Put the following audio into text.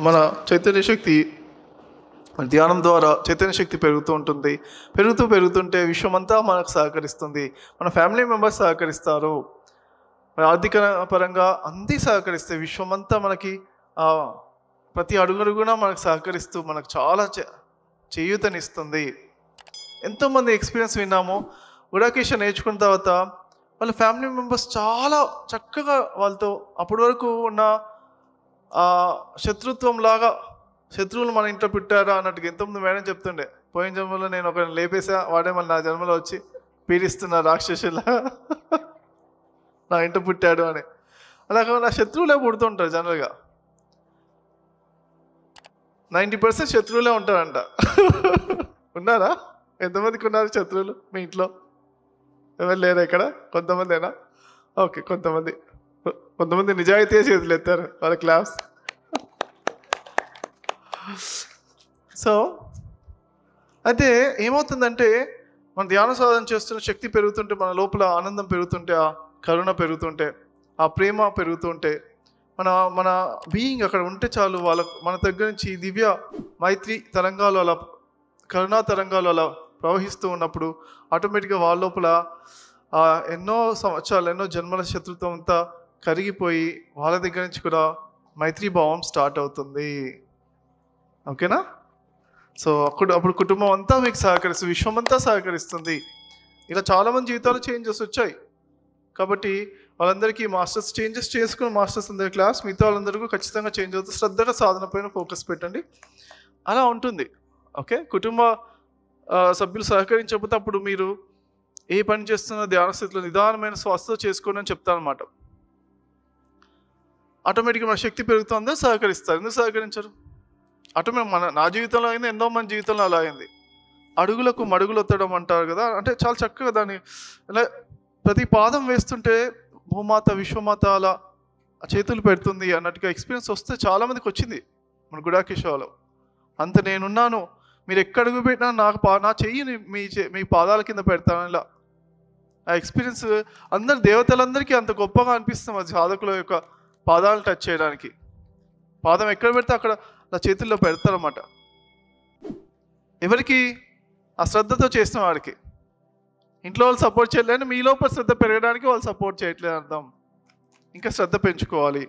మన చైతన్య శక్తి ధ్యానం ద్వారా చైతన్య శక్తి పెరుగుతూ ఉంటుంది. పెరుగుతుంటే విశ్వమంతా మనకు సహకరిస్తుంది. మన ఫ్యామిలీ మెంబర్స్ సహకరిస్తారు, మన ఆర్థిక పరంగా అన్నీ సహకరిస్తాయి. విశ్వమంతా మనకి ప్రతి అడుగడుగునా మనకు సహకరిస్తూ మనకు చాలా చేయూతనిస్తుంది. ఎంతోమంది ఎక్స్పీరియన్స్ విన్నాము. గుడాకేశ నేర్చుకున్న తర్వాత వాళ్ళ ఫ్యామిలీ మెంబర్స్ చాలా చక్కగా వాళ్ళతో అప్పటి వరకు ఉన్న శత్రుత్వం లాగా, శత్రువులు మన ఇంట్లో పుట్టారా అన్నట్టుగా ఎంతోమంది మేడం చెప్తుండే, పోయిన జన్మలో నేను ఒకరిని లేపేసా, వాడే మళ్ళీ నా జన్మలో వచ్చి పీడిస్తున్నా రాక్షసులా నా ఇంట పుట్టాడు అని. అలాగే నా శత్రువులే పుడుతుంటారు. జనరల్గా 90% శత్రువులే ఉంటారంట. ఉన్నారా? ఎంతమందికి ఉన్నారు శత్రువులు మీ ఇంట్లో? ఎవరు లేరా ఇక్కడ? కొంతమందేనా? ఓకే, కొంతమంది నిజాయితీ చేతులు ఎత్తారు, వాళ్ళ క్లాస్. సో అయితే ఏమవుతుందంటే, మన ధ్యాన సాధన చేస్తున్న శక్తి పెరుగుతుంటే, మన లోపల ఆనందం పెరుగుతుంటే, ఆ కరుణ పెరుగుతుంటే, ఆ ప్రేమ పెరుగుతుంటే, మన బీయింగ్ అక్కడ ఉంటే చాలు, మన దగ్గర నుంచి దివ్య మైత్రి తరంగాలు అలా, కరుణా తరంగాలు అలా ప్రవహిస్తూ ఉన్నప్పుడు ఆటోమేటిక్గా వాళ్ళ లోపల ఎన్నో సంవత్సరాలు, ఎన్నో జన్మల శత్రుత్వం అంతా కరిగిపోయి వాళ్ళ దగ్గర నుంచి కూడా మైత్రీ భావం స్టార్ట్ అవుతుంది. ఓకేనా? సో అప్పుడు కుటుంబం అంతా మీకు సహకరిస్తుంది, విశ్వం అంతా సహకరిస్తుంది. ఇలా చాలామంది జీవితాలు చేంజెస్ వచ్చాయి. కాబట్టి వాళ్ళందరికీ మాస్టర్స్ చేంజెస్ చేసుకుని, మాస్టర్స్ అందరి క్లాస్, మిగతా వాళ్ళందరికీ ఖచ్చితంగా చేంజ్ అవుతుంది. శ్రద్ధగా సాధన పైన ఫోకస్ పెట్టండి, అలా ఉంటుంది. ఓకే, కుటుంబ సభ్యులు సహకరించకపోతే అప్పుడు మీరు ఏ పని చేస్తున్న ధ్యాన స్థితిలో నిదానమైన శ్వాసతో చేసుకోండి అని చెప్తారనమాట. ఆటోమేటిక్గా మన శక్తి పెరుగుతుంది, అందరూ సహకరిస్తారు. ఎందుకు సహకరించరు? ఆటోమేటిక్ నా జీవితంలో అయింది, ఎంతో మంది జీవితంలో అలా అయింది. అడుగులకు మడుగులు ఒత్తడం అంటారు కదా, అంటే చాలా చక్కగా దాన్ని ఇలా ప్రతి పాదం వేస్తుంటే భూమాత, విశ్వమాత అలా చేతులు పెడుతుంది అన్నట్టుగా ఎక్స్పీరియన్స్ వస్తే చాలామందికి వచ్చింది మన గుడాకేశవాలో. అంత నేనున్నాను, మీరు ఎక్కడ అడుగు పెట్టినా నా చెయ్యిని మీ పాదాల కింద పెడతాను. ఇలా ఆ ఎక్స్పీరియన్స్ అందరు దేవతలందరికీ అంత గొప్పగా అనిపిస్తుంది. అది సాధకుల యొక్క పాదాలను టచ్ చేయడానికి. పాదం ఎక్కడ పెడితే అక్కడ నా చేతుల్లో పెడతారన్నమాట. ఎవరికి? ఆ శ్రద్ధతో చేసిన వాడికి. ఇంట్లో వాళ్ళు సపోర్ట్ చేయలేని మీ లోపల శ్రద్ధ పెరగడానికి వాళ్ళు సపోర్ట్ చేయట్లేదు అర్థం. ఇంకా శ్రద్ధ పెంచుకోవాలి.